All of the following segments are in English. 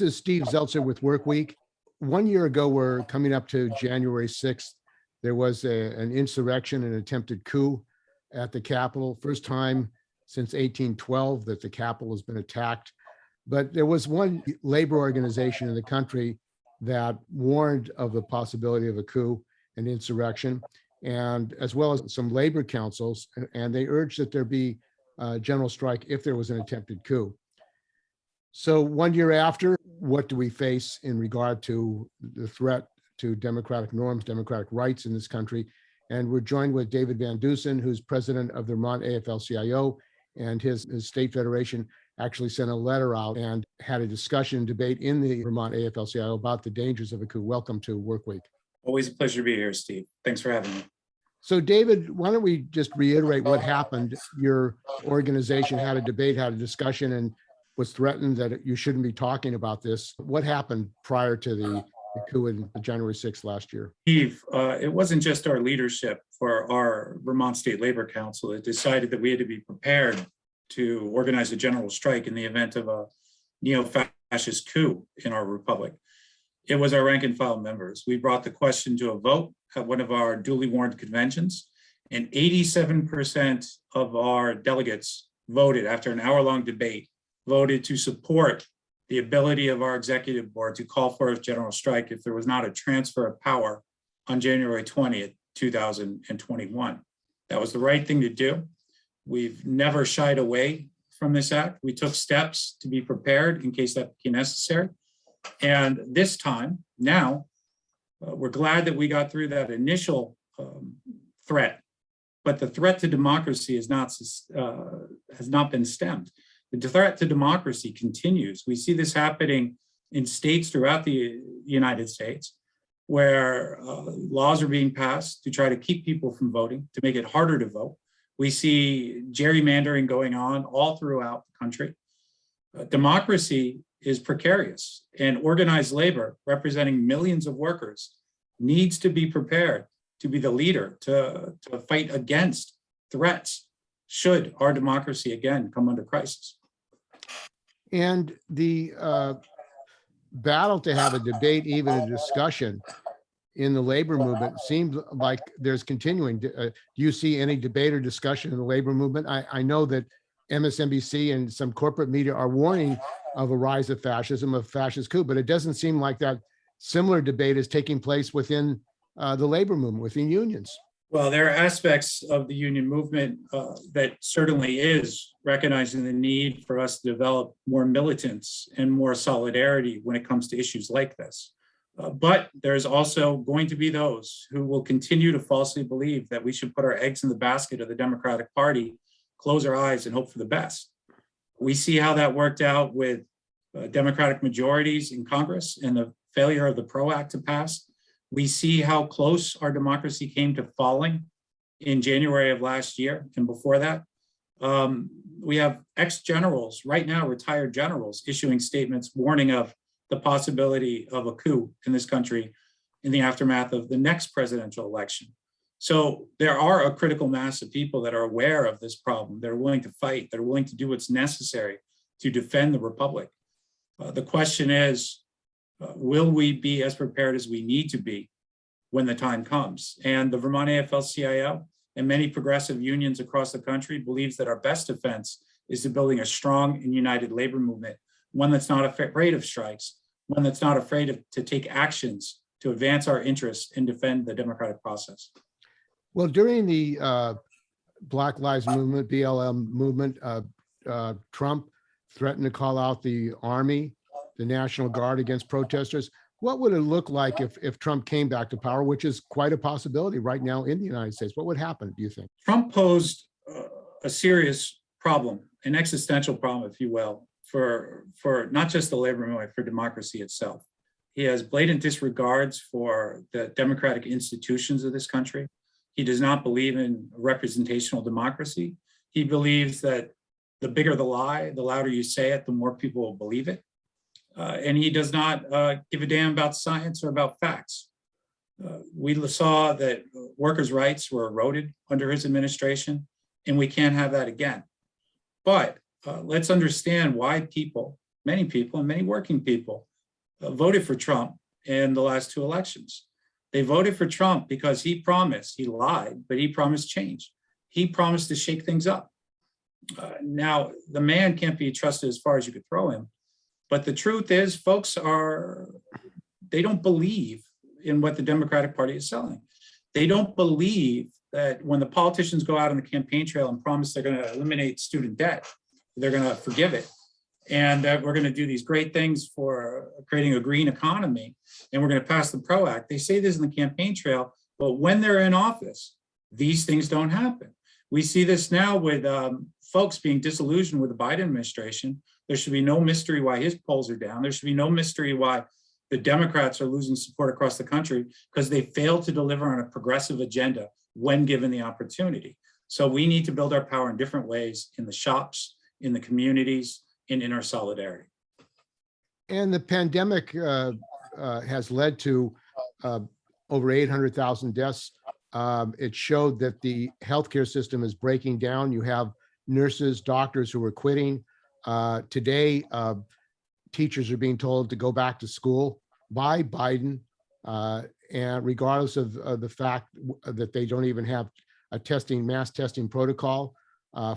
This is Steve Zeltzer with Workweek. 1 year ago, we're coming up to January 6th. There was an insurrection, an attempted coup at the Capitol. First time since 1812 that the Capitol has been attacked. But there was one labor organization in the country that warned of the possibility of a coup and insurrection, and as well as some labor councils, and they urged that there be a general strike if there was an attempted coup. So 1 year after, what do we face in regard to the threat to democratic norms, democratic rights in this country? And we're joined with David Van Deusen, who's president of the Vermont AFL-CIO, and his state federation actually sent a letter out and had a discussion and debate in the Vermont AFL-CIO about the dangers of a coup. Welcome to Workweek. Always a pleasure to be here, Steve. Thanks for having me. So David, why don't we just reiterate what happened? Your organization had a debate, had a discussion, and was threatened that you shouldn't be talking about this. What happened prior to the coup in January 6th last year? Steve, it wasn't just our leadership for our Vermont State Labor Council that decided that we had to be prepared to organize a general strike in the event of a neo-fascist coup in our republic. It was our rank and file members. We brought the question to a vote at one of our duly warned conventions, and 87% of our delegates voted, after an hour-long debate, voted to support the ability of our executive board to call for a general strike if there was not a transfer of power on January 20th, 2021. That was the right thing to do. We've never shied away from this act. We took steps to be prepared in case that became necessary. And this time, now, we're glad that we got through that initial threat, but the threat to democracy has not been stemmed. The threat to democracy continues. We see this happening in states throughout the United States where laws are being passed to try to keep people from voting, to make it harder to vote. We see gerrymandering going on all throughout the country. Democracy is precarious, and organized labor representing millions of workers needs to be prepared to be the leader to fight against threats should our democracy again come under crisis. And the battle to have a debate, even a discussion in the labor movement seems like there's continuing. Do you see any debate or discussion in the labor movement? I know that MSNBC and some corporate media are warning of a rise of fascism, of fascist coup, but it doesn't seem like that similar debate is taking place within the labor movement, within unions. Well, there are aspects of the union movement that certainly is recognizing the need for us to develop more militance and more solidarity when it comes to issues like this. But there's also going to be those who will continue to falsely believe that we should put our eggs in the basket of the Democratic Party, close our eyes and hope for the best. We see how that worked out with Democratic majorities in Congress and the failure of the PRO Act to pass. We see how close our democracy came to falling in January of last year and before that. We have ex-generals, right now retired generals, issuing statements warning of the possibility of a coup in this country in the aftermath of the next presidential election. So there are a critical mass of people that are aware of this problem. They're willing to fight. They're willing to do what's necessary to defend the republic. The question is, will we be as prepared as we need to be when the time comes? And the Vermont AFL-CIO and many progressive unions across the country believes that our best defense is to building a strong and united labor movement, one that's not afraid of strikes, one that's not afraid to take actions to advance our interests and defend the democratic process. Well, during the Black Lives Movement, BLM movement, Trump threatened to call out the Army, the National Guard against protesters. What would it look like if Trump came back to power, which is quite a possibility right now in the United States? What would happen, do you think? Trump posed a serious problem, an existential problem, if you will, for not just the labor movement, for democracy itself. He has blatant disregards for the democratic institutions of this country. He does not believe in representational democracy. He believes that the bigger the lie, the louder you say it, the more people will believe it. And he does not give a damn about science or about facts. We saw that workers' rights were eroded under his administration, and we can't have that again. But let's understand why many people, and many working people, voted for Trump in the last two elections. They voted for Trump because he promised, he lied, but he promised change. He promised to shake things up. Now, the man can't be trusted as far as you could throw him. But the truth is, folks they don't believe in what the Democratic Party is selling. They don't believe that when the politicians go out on the campaign trail and promise they're going to eliminate student debt, they're going to forgive it, and that we're going to do these great things for creating a green economy, and we're going to pass the PRO Act. They say this in the campaign trail, but when they're in office, these things don't happen. We see this now with folks being disillusioned with the Biden administration. There should be no mystery why his polls are down. There should be no mystery why the Democrats are losing support across the country, because they failed to deliver on a progressive agenda when given the opportunity. So we need to build our power in different ways, in the shops, in the communities, and in our solidarity. And the pandemic has led to over 800,000 deaths. It showed that the healthcare system is breaking down. You have nurses, doctors who are quitting. Today, teachers are being told to go back to school by Biden, and regardless of the fact that they don't even have a mass testing protocol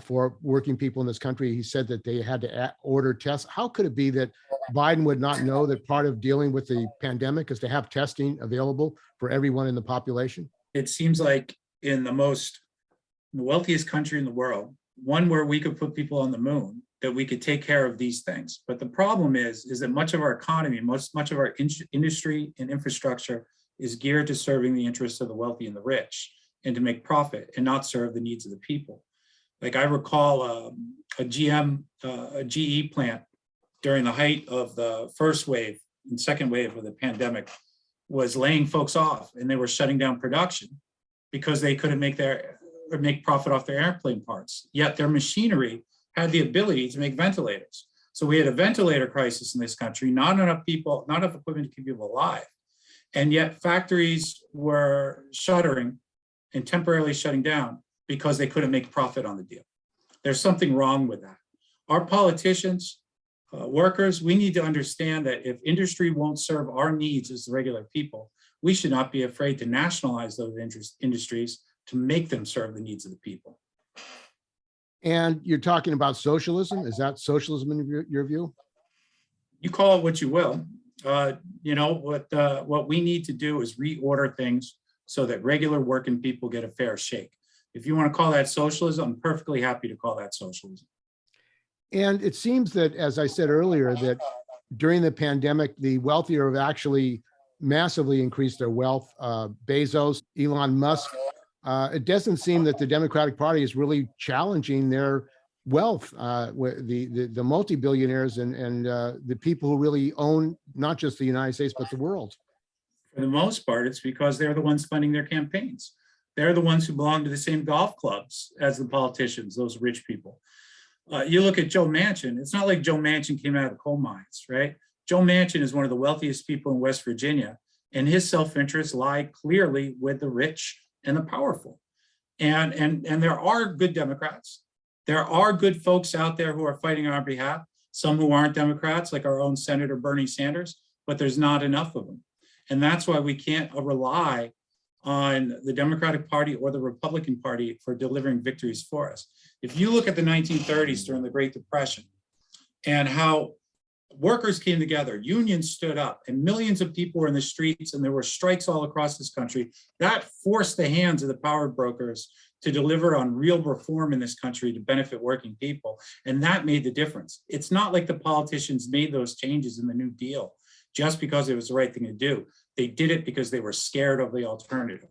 for working people in this country. He said that they had to order tests. How could it be that Biden would not know that part of dealing with the pandemic is to have testing available for everyone in the population? It seems like in the wealthiest country in the world, one where we could put people on the moon, that we could take care of these things. But the problem is that much of our economy, much of our industry and infrastructure is geared to serving the interests of the wealthy and the rich, and to make profit and not serve the needs of the people. Like I recall a GE plant during the height of the first wave and second wave of the pandemic was laying folks off, and they were shutting down production because they couldn't make profit off their airplane parts. Yet their machinery had the ability to make ventilators. So we had a ventilator crisis in this country, not enough equipment to keep people alive. And yet factories were shuttering and temporarily shutting down because they couldn't make profit on the deal. There's something wrong with that. Our politicians, workers, we need to understand that if industry won't serve our needs as regular people, we should not be afraid to nationalize those industries to make them serve the needs of the people. And you're talking about socialism. Is that socialism in your view? You call it what you will. What we need to do is reorder things so that regular working people get a fair shake. If you want to call that socialism, I'm perfectly happy to call that socialism. And it seems that, as I said earlier, that during the pandemic, the wealthier have actually massively increased their wealth. Bezos, Elon Musk. It doesn't seem that the Democratic Party is really challenging their wealth, the multi-billionaires and the people who really own not just the United States, but the world. For the most part, it's because they're the ones funding their campaigns. They're the ones who belong to the same golf clubs as the politicians, those rich people. You look at Joe Manchin, it's not like Joe Manchin came out of the coal mines, right? Joe Manchin is one of the wealthiest people in West Virginia, and his self-interests lie clearly with the rich and the powerful. And there are good Democrats. There are good folks out there who are fighting on our behalf, some who aren't Democrats, like our own Senator Bernie Sanders, but there's not enough of them. And that's why we can't rely on the Democratic Party or the Republican Party for delivering victories for us. If you look at the 1930s during the Great Depression and how workers came together, unions stood up, and millions of people were in the streets, and there were strikes all across this country, that forced the hands of the power brokers to deliver on real reform in this country to benefit working people. And that made the difference. It's not like the politicians made those changes in the New Deal just because it was the right thing to do. They did it because they were scared of the alternative.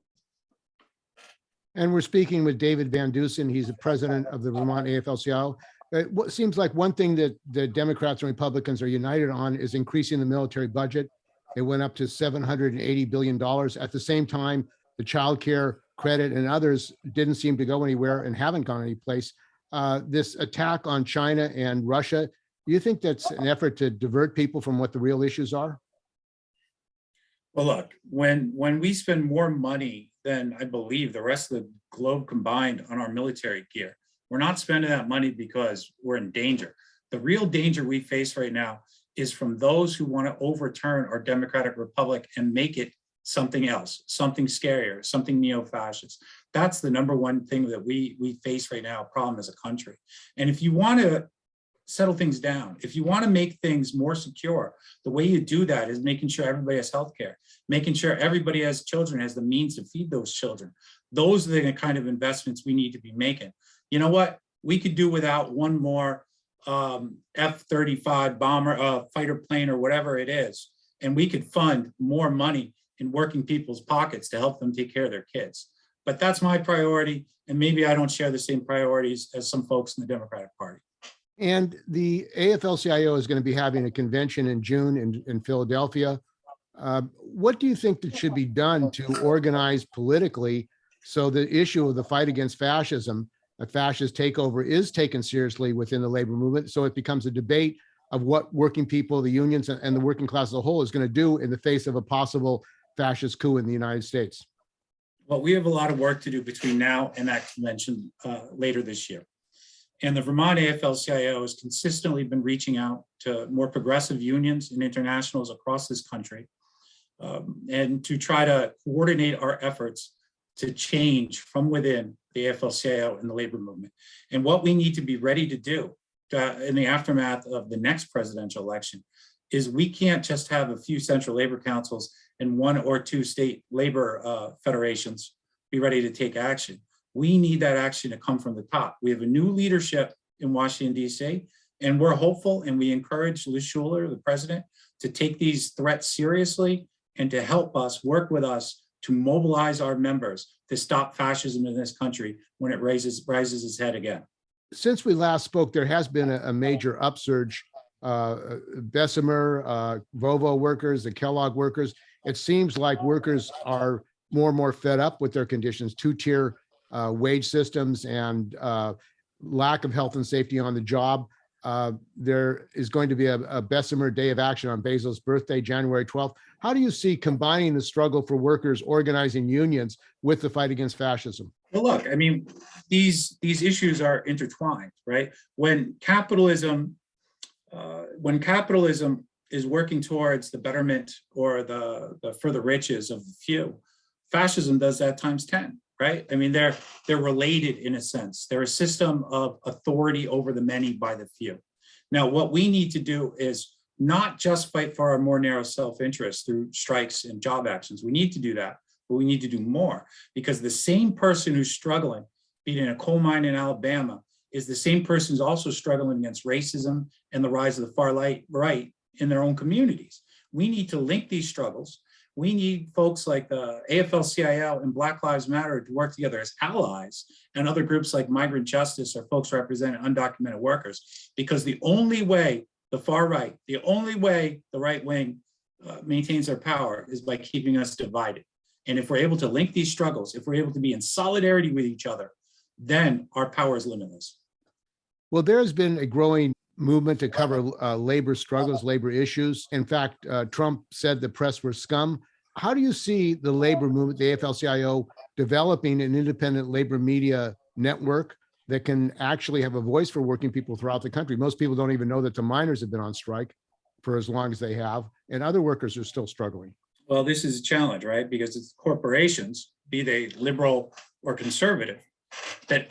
And we're speaking with David Van Deusen. He's the president of the Vermont AFL-CIO. What seems like one thing that the Democrats and Republicans are united on is increasing the military budget. It went up to $780 billion. At the same time, the child care credit and others didn't seem to go anywhere and haven't gone any place. This attack on China and Russia, do you think that's an effort to divert people from what the real issues are? Well, look, when we spend more money than I believe the rest of the globe combined on our military gear, we're not spending that money because we're in danger. The real danger we face right now is from those who want to overturn our democratic republic and make it something else, something scarier, something neo-fascist. That's the number one thing that we face right now, a problem as a country. And if you want to settle things down, if you want to make things more secure, the way you do that is making sure everybody has healthcare, making sure everybody has children, has the means to feed those children. Those are the kind of investments we need to be making. You know what? We could do without one more F-35 bomber, fighter plane, or whatever it is, and we could fund more money in working people's pockets to help them take care of their kids. But that's my priority, and maybe I don't share the same priorities as some folks in the Democratic Party. And the AFL-CIO is going to be having a convention in June in Philadelphia. What do you think that should be done to organize politically so the issue of the fight against fascism, a fascist takeover, is taken seriously within the labor movement, so it becomes a debate of what working people, the unions, and the working class as a whole is going to do in the face of a possible fascist coup in the United States? Well, we have a lot of work to do between now and that convention later this year. And the Vermont AFL-CIO has consistently been reaching out to more progressive unions and internationals across this country and to try to coordinate our efforts to change from within the AFL-CIO and the labor movement. And what we need to be ready to do in the aftermath of the next presidential election is we can't just have a few central labor councils and one or two state labor federations be ready to take action. We need that action to come from the top. We have a new leadership in Washington, D.C., and we're hopeful, and we encourage Liz Schuler, the president, to take these threats seriously and to help us, work with us to mobilize our members to stop fascism in this country when it rises its head again. Since we last spoke, there has been a major upsurge. Bessemer, Volvo workers, the Kellogg workers, it seems like workers are more and more fed up with their conditions, two-tier wage systems and lack of health and safety on the job. There is going to be a Bessemer Day of Action on Bezos' birthday, January 12th. How do you see combining the struggle for workers organizing unions with the fight against fascism? Well, look, I mean, these issues are intertwined, right? When capitalism is working towards the betterment or the further riches of the few, fascism does that times 10. Right? I mean, they're related in a sense. They're a system of authority over the many by the few. Now, what we need to do is not just fight for our more narrow self-interest through strikes and job actions. We need to do that, but we need to do more, because the same person who's struggling, be it in a coal mine in Alabama, is the same person who's also struggling against racism and the rise of the far right in their own communities. We need to link these struggles. We need folks like the AFL-CIO and Black Lives Matter to work together as allies, and other groups like Migrant Justice or folks representing undocumented workers, because the only way the far right, the only way the right wing maintains their power is by keeping us divided. And if we're able to link these struggles, if we're able to be in solidarity with each other, then our power is limitless. Well, there has been a growing movement to cover labor struggles, labor issues. In fact, Trump said the press were scum. How do you see the labor movement, the AFL-CIO, developing an independent labor media network that can actually have a voice for working people throughout the country? Most people don't even know that the miners have been on strike for as long as they have, and other workers are still struggling. Well, this is a challenge, right? Because it's corporations, be they liberal or conservative, that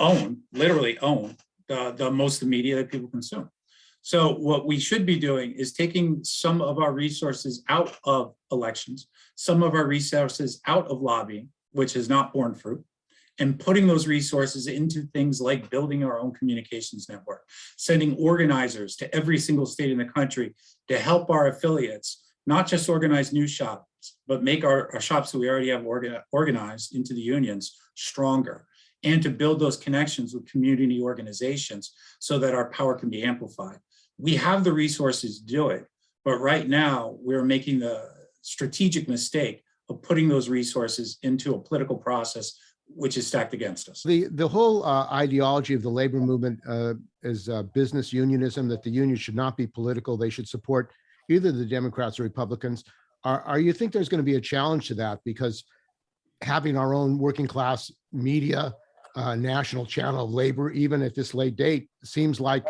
literally own the most of the media that people consume. So what we should be doing is taking some of our resources out of elections, some of our resources out of lobbying, which has not borne fruit, and putting those resources into things like building our own communications network, sending organizers to every single state in the country to help our affiliates, not just organize new shops, but make our shops that we already have organized into the unions stronger, and to build those connections with community organizations so that our power can be amplified. We have the resources to do it, but right now we're making the strategic mistake of putting those resources into a political process which is stacked against us. The whole ideology of the labor movement is business unionism, that the unions should not be political. They should support either the Democrats or Republicans. Are you think there's going to be a challenge to that? Because having our own working class media, national channel of labor, even at this late date, seems like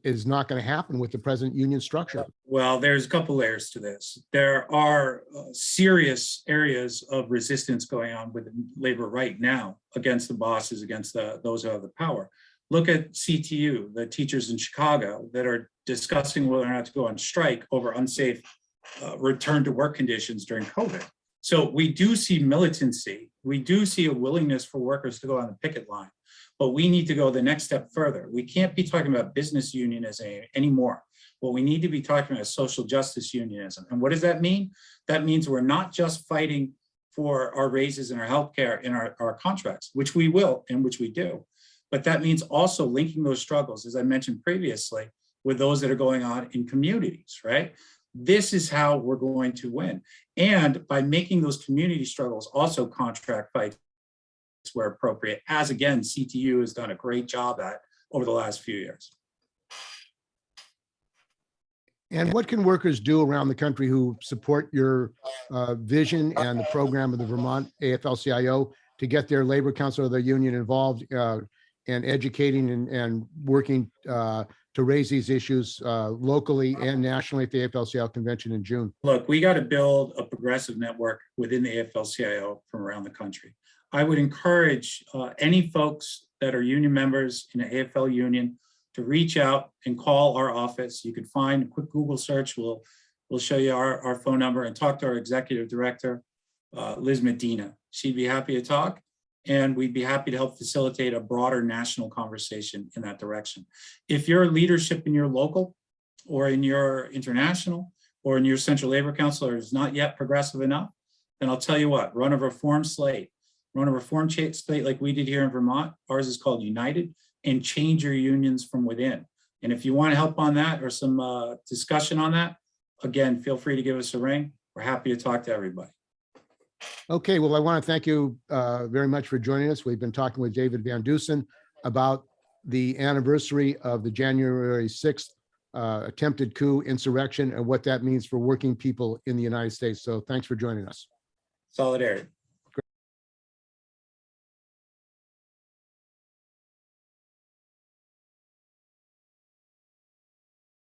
is not going to happen with the present union structure. Well, there's a couple layers to this. There are serious areas of resistance going on with labor right now against the bosses, against those who have the power. Look at CTU, the teachers in Chicago that are discussing whether or not to go on strike over unsafe return to work conditions during COVID. So we do see militancy. We do see a willingness for workers to go on the picket line, but we need to go the next step further. We can't be talking about business unionism anymore. What we need to be talking about is social justice unionism. And what does that mean? That means we're not just fighting for our raises and our healthcare in our contracts, which we will and which we do. But that means also linking those struggles, as I mentioned previously, with those that are going on in communities, right? This is how we're going to win. And by making those community struggles also contract fights where appropriate, as again, CTU has done a great job at over the last few years. And what can workers do around the country who support your vision and the program of the Vermont AFL-CIO to get their labor council or their union involved and educating and working to raise these issues locally and nationally at the AFL-CIO convention in June? Look, we got to build a progressive network within the AFL-CIO from around the country. I would encourage any folks that are union members in the AFL union to reach out and call our office. You could find a quick Google search. We'll show you our phone number and talk to our executive director, Liz Medina. She'd be happy to talk. And we'd be happy to help facilitate a broader national conversation in that direction. If your leadership in your local or in your international or in your central labor council is not yet progressive enough, then I'll tell you what, run a reform slate. Run a reform slate like we did here in Vermont. Ours is called United, and change your unions from within. And if you want help on that or some discussion on that, again, feel free to give us a ring. We're happy to talk to everybody. Okay, well, I want to thank you very much for joining us. We've been talking with David Van Deusen about the anniversary of the January 6th attempted coup insurrection and what that means for working people in the United States. So thanks for joining us. Solidarity.